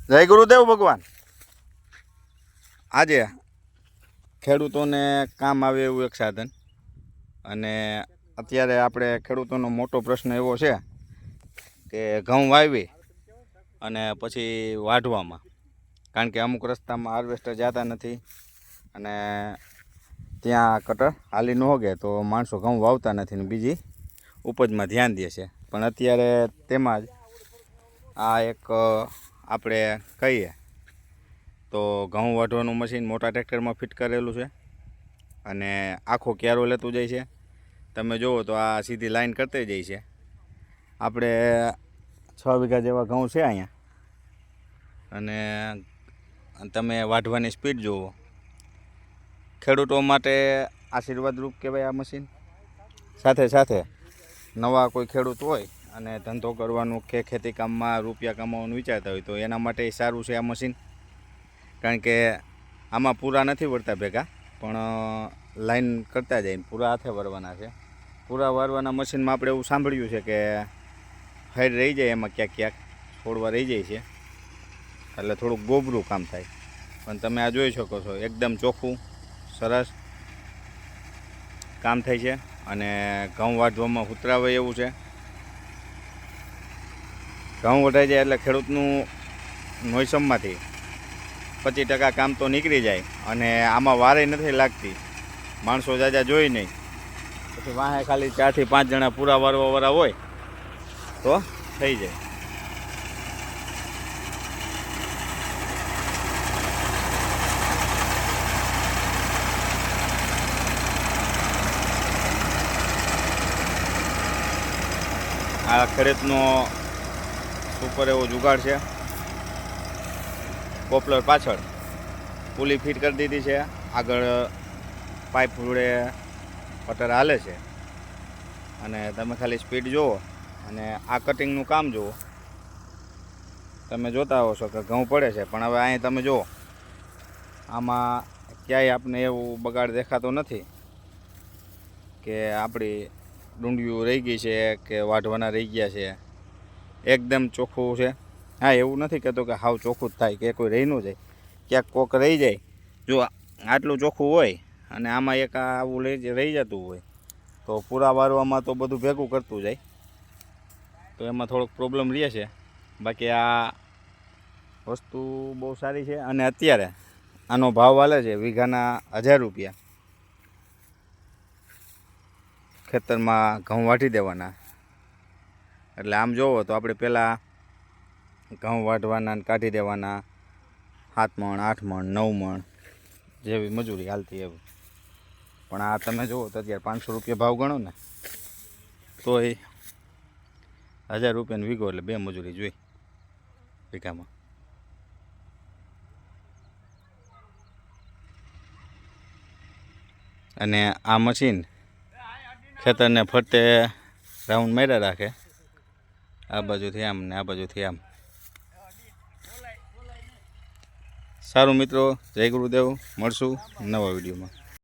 જય ગુરુદેવ ભગવાન। આજે ખેડૂતોને કામ આવે એવું એક સાધન, અને અત્યારે આપણે ખેડૂતોનો મોટો પ્રશ્ન એવો છે કે ઘઉં વાવી અને પછી વાઢવામાં, કારણ કે અમુક રસ્તામાં હાર્વેસ્ટર જતા નથી અને ત્યાં કટર હાલી ન હોગે તો માણસો ઘઉં વાવતા નથી ને બીજી ઉપજમાં ધ્યાન દે છે। પણ અત્યારે તેમાં જ આ એક આપણે કહીએ તો ઘઉં વાઢવાનું મશીન મોટા ટ્રેક્ટરમાં ફિટ કરેલું છે અને આખો ક્યારો લેતું જાય છે। તમે જુઓ તો આ સીધી લાઈન કરતી જાય છે। આપણે 6 વીઘા જેવા ઘઉં છે અહીંયા, અને તમે વાઢવાની સ્પીડ જુઓ। ખેડૂતો માટે આશીર્વાદરૂપ કહેવાય આ મશીન। સાથે સાથે નવા કોઈ ખેડૂત હોય અને ધંધો કરવાનું કે ખેતી કામમાં રૂપિયા કમાવાનું વિચારતા હોય તો એના માટે સારું છે આ મશીન, કારણ કે આમાં પૂરા નથી વળતા ભેગા, પણ લાઈન કરતા જાય, પૂરા હાથે વળવાના છે। પૂરા વારવાના મશીનમાં આપણે એવું સાંભળ્યું છે કે હાઈડ રહી જાય, એમાં ક્યાંક ક્યાંક છોડવા રહી જાય છે, એટલે થોડુંક ગોબરું કામ થાય। પણ તમે આ જોઈ શકો છો, એકદમ ચોખ્ખું સરસ કામ થાય છે અને ઘઉં વાઢવામાં ઉતરાવે એવું છે। ઘઉં વઢાઈ જાય એટલે ખેડૂતનું મોસમમાંથી 25% કામ તો નીકળી જાય અને આમાં વારે નથી લાગતી, માણસો જાજા જોઈ નહીં, પછી વાહે ખાલી 4 થી 5 જણા પૂરા વારવાવાળા હોય તો થઈ જાય। આ ખેડૂતનો સુપર એવો જુગાડ છે। પોપલર પાછળ પુલી ફિટ કરી દીધી છે, આગળ પાઇપ જોડે કટર હાલે છે, અને તમે ખાલી સ્પીડ જુઓ અને આ કટિંગનું કામ જુઓ। તમે જોતા હો છો કે ઘઉં પડે છે, પણ હવે અહીં તમે જુઓ આમાં ક્યાંય આપને એવું બગાડ દેખાતો નથી કે આપણી ડુંડિયું રહી ગઈ છે કે વાઢવાના રહી ગયા છે, એકદમ ચોખ્ખું છે। હા, એવું નથી કહેતો કે હાવ ચોખ્ખું જ થાય કે કોઈ રહી ન જાય, ક્યાંક કોક રહી જાય। જો આટલું ચોખ્ખું હોય અને આમાં એક આવું રહી જતું હોય તો પૂરા વારવામાં તો બધું ભેગું કરતું જાય, તો એમાં થોડોક પ્રોબ્લેમ રહે છે। બાકી આ વસ્તુ બહુ સારી છે, અને અત્યારે આનો ભાવ હાલે છે વીઘાના 1000 રૂપિયા। ખેતરમાં ઘઉં વાઢી દેવાના, એટલે આમ જોવો તો આપણે પહેલાં ઘઉં વાઢવાના કાઢી દેવાના 7 મણ 8 મણ 9 મણ જેવી મજૂરી હાલતી એવી, પણ આ તમે જુઓ તો અત્યારે 500 રૂપિયા ભાવ ગણો ને તોય 1000 રૂપિયાનો વીઘો, એટલે 2 મજૂરી જોઈ વીઘામાં। અને આ મશીન ખેતરને ફરતે રાઉન્ડ માર્યા રાખે, આ બાજુથી આમ ને આ બાજુથી આમ। સારું મિત્રો, જય ગુરુદેવ, મળશું નવા વિડીયોમાં।